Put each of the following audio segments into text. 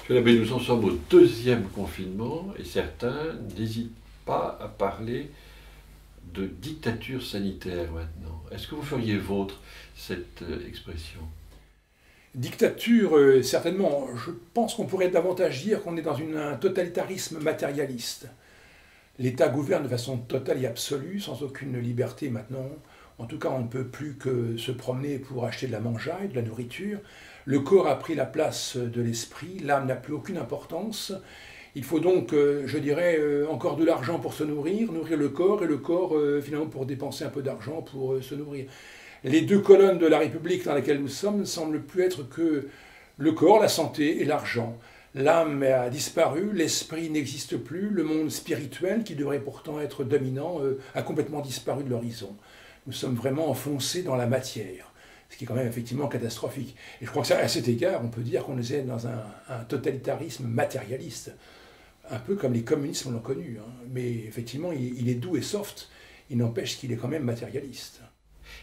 Monsieur l'abbé, nous en sommes au deuxième confinement et certains n'hésitent pas à parler de dictature sanitaire maintenant. Est-ce que vous feriez vôtre cette expression? Dictature, certainement. Je pense qu'on pourrait davantage dire qu'on est dans un totalitarisme matérialiste. L'État gouverne de façon totale et absolue, sans aucune liberté maintenant. En tout cas, on ne peut plus que se promener pour acheter de la mangeaille, de la nourriture. Le corps a pris la place de l'esprit, l'âme n'a plus aucune importance. Il faut donc, je dirais, encore de l'argent pour se nourrir, nourrir le corps, et le corps, finalement, pour dépenser un peu d'argent pour se nourrir. Les deux colonnes de la République dans laquelle nous sommes ne semblent plus être que le corps, la santé et l'argent. L'âme a disparu, l'esprit n'existe plus, le monde spirituel, qui devrait pourtant être dominant, a complètement disparu de l'horizon. Nous sommes vraiment enfoncés dans la matière, ce qui est quand même effectivement catastrophique. Et je crois que à cet égard, on peut dire qu'on est dans un totalitarisme matérialiste, un peu comme les communistes l'ont connu. Mais effectivement, il est doux et soft, il n'empêche qu'il est quand même matérialiste.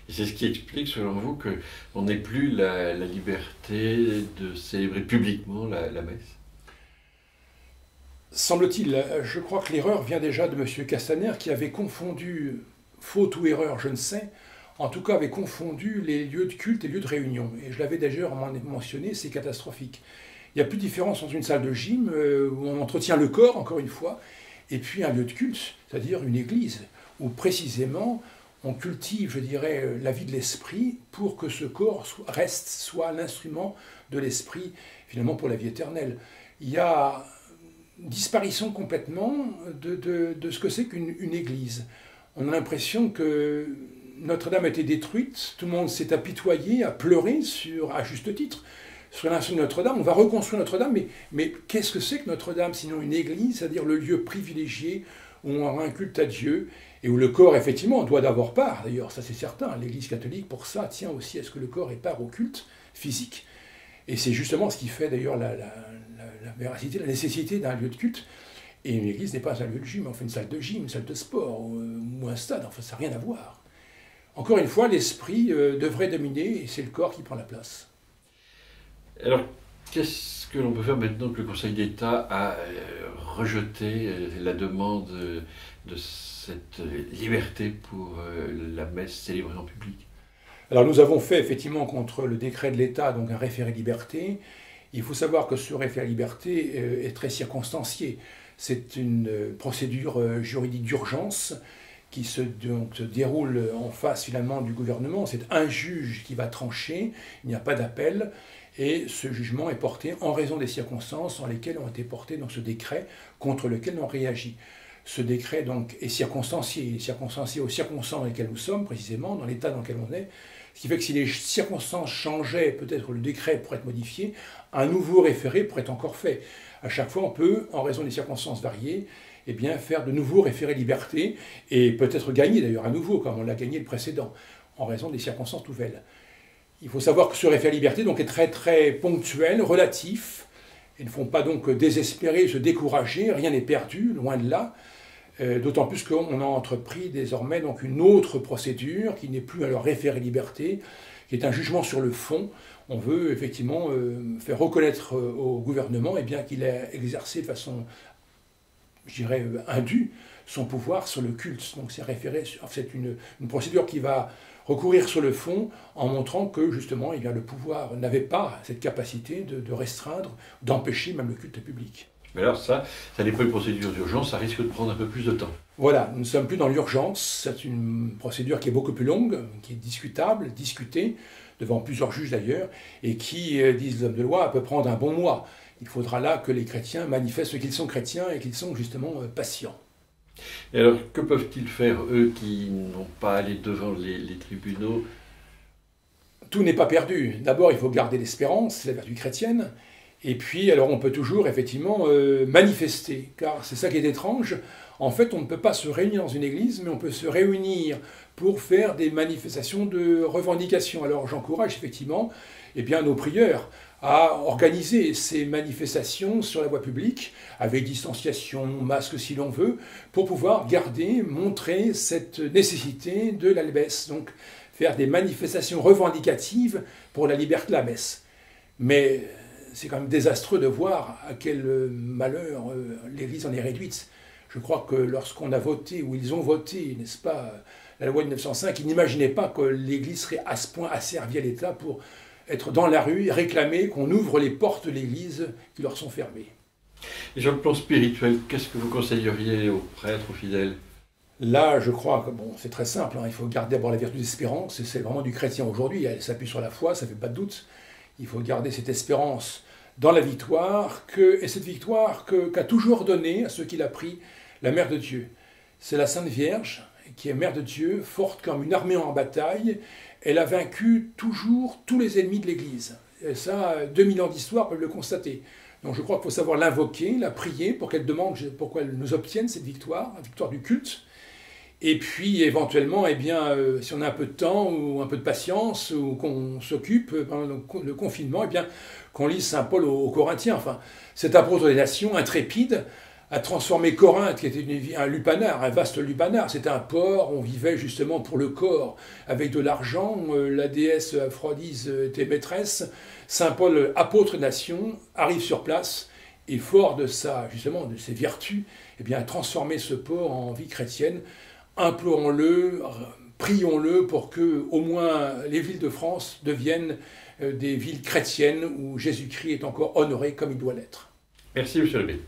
Et c'est ce qui explique, selon vous, qu'on n'ait plus la liberté de célébrer publiquement la messe? Semble-t-il, je crois que l'erreur vient déjà de M. Castaner, qui avait confondu, faute ou erreur, je ne sais, en tout cas avait confondu les lieux de culte et les lieux de réunion. Et je l'avais d'ailleurs mentionné, c'est catastrophique. Il n'y a plus de différence entre une salle de gym, où on entretient le corps, encore une fois, et puis un lieu de culte, c'est-à-dire une église, où précisément on cultive, je dirais, la vie de l'esprit pour que ce corps soit l'instrument de l'esprit, finalement, pour la vie éternelle. Il y a disparition complètement de ce que c'est qu'une église. On a l'impression que Notre-Dame a été détruite, tout le monde s'est apitoyé, a pleuré à juste titre, sur l'incendie de Notre-Dame. On va reconstruire Notre-Dame, mais qu'est-ce que c'est que Notre-Dame, sinon une église, c'est-à-dire le lieu privilégié où on aura un culte à Dieu, et où le corps, effectivement, doit d'avoir part, d'ailleurs, ça c'est certain. L'Église catholique, pour ça, tient aussi à ce que le corps ait part au culte physique. Et c'est justement ce qui fait d'ailleurs la véracité, la nécessité d'un lieu de culte. Et une église n'est pas un lieu de gym, enfin une salle de gym, une salle de sport, ou un stade, enfin ça n'a rien à voir. Encore une fois, l'esprit devrait dominer, et c'est le corps qui prend la place. Alors, qu'est-ce que l'on peut faire maintenant que le Conseil d'État a rejeté la demande de cette liberté pour la messe célébrée en public? Alors nous avons fait effectivement contre le décret de l'État donc un référé liberté. Il faut savoir que ce référé liberté est très circonstancié. C'est une procédure juridique d'urgence qui se déroule en face finalement du gouvernement. C'est un juge qui va trancher, il n'y a pas d'appel. Et ce jugement est porté en raison des circonstances dans lesquelles ont été portés donc, ce décret contre lequel on réagit. Ce décret donc, est circonstancié aux circonstances dans lesquelles nous sommes, précisément, dans l'état dans lequel on est, ce qui fait que si les circonstances changeaient, peut-être le décret pourrait être modifié, un nouveau référé pourrait être encore fait. À chaque fois, on peut, en raison des circonstances variées, eh bien, faire de nouveaux référés liberté, et peut-être gagner d'ailleurs à nouveau, comme on l'a gagné le précédent, en raison des circonstances nouvelles. Il faut savoir que ce référé liberté donc, est très très ponctuel, relatif. Ils ne font pas donc désespérer, se décourager, rien n'est perdu, loin de là. D'autant plus qu'on a entrepris désormais donc, une autre procédure qui n'est plus alors référé liberté, qui est un jugement sur le fond. On veut effectivement faire reconnaître au gouvernement eh bien, qu'il a exercé de façon, je dirais, indue son pouvoir sur le culte. Donc c'est une procédure qui va recourir sur le fond en montrant que justement eh bien, le pouvoir n'avait pas cette capacité de restreindre, d'empêcher même le culte public. Mais alors ça n'est pas une procédure d'urgence, ça risque de prendre un peu plus de temps. Voilà, nous ne sommes plus dans l'urgence, c'est une procédure qui est beaucoup plus longue, qui est discutable, discutée, devant plusieurs juges d'ailleurs, et qui, disent les hommes de loi, peut prendre un bon mois. Il faudra là que les chrétiens manifestent qu'ils sont chrétiens et qu'ils sont justement patients. Et alors, que peuvent-ils faire, eux, qui n'ont pas allé devant les tribunaux? Tout n'est pas perdu. D'abord, il faut garder l'espérance, c'est la vertu chrétienne. Et puis, alors, on peut toujours, effectivement, manifester. Car c'est ça qui est étrange. En fait, on ne peut pas se réunir dans une église, mais on peut se réunir pour faire des manifestations de revendication. Alors, j'encourage, effectivement, eh bien, nos prieurs à organiser ces manifestations sur la voie publique, avec distanciation, masque si l'on veut, pour pouvoir montrer cette nécessité de la messe. Donc, faire des manifestations revendicatives pour la liberté de la messe. Mais c'est quand même désastreux de voir à quel malheur l'Église en est réduite. Je crois que lorsqu'on a voté, ou ils ont voté, n'est-ce pas, la loi de 1905, ils n'imaginaient pas que l'Église serait à ce point asservie à l'État pour être dans la rue et réclamer qu'on ouvre les portes de l'Église qui leur sont fermées. Et sur le plan spirituel, qu'est-ce que vous conseilleriez aux prêtres, aux fidèles? Là, je crois que bon, c'est très simple, hein, il faut garder d'abord la vertu d'espérance, et c'est vraiment du chrétien aujourd'hui, elle s'appuie sur la foi, ça ne fait pas de doute. Il faut garder cette espérance dans la victoire, et cette victoire qu'a toujours donnée à ceux qui l'a pris la Mère de Dieu. C'est la Sainte Vierge qui est Mère de Dieu, forte comme une armée en bataille. Elle a vaincu toujours tous les ennemis de l'Église. Et ça, 2000 ans d'histoire peuvent le constater. Donc je crois qu'il faut savoir l'invoquer, la prier pour qu'elle demande pourquoi elle nous obtienne cette victoire, la victoire du culte. Et puis éventuellement, eh bien, si on a un peu de temps ou un peu de patience ou qu'on s'occupe pendant le confinement, eh bien, qu'on lise Saint Paul aux Corinthiens. Enfin, cet apôtre des nations intrépide a transformé Corinthe, qui était un lupanar, un vaste lupanar. C'était un port, on vivait justement pour le corps, avec de l'argent. La déesse Aphrodise était maîtresse. Saint Paul, apôtre des nations, arrive sur place et fort de justement de ses vertus, eh bien, a transformé ce port en vie chrétienne. Implorons-le, prions-le pour que au moins les villes de France deviennent des villes chrétiennes où Jésus-Christ est encore honoré comme il doit l'être. Merci, M. Lebé.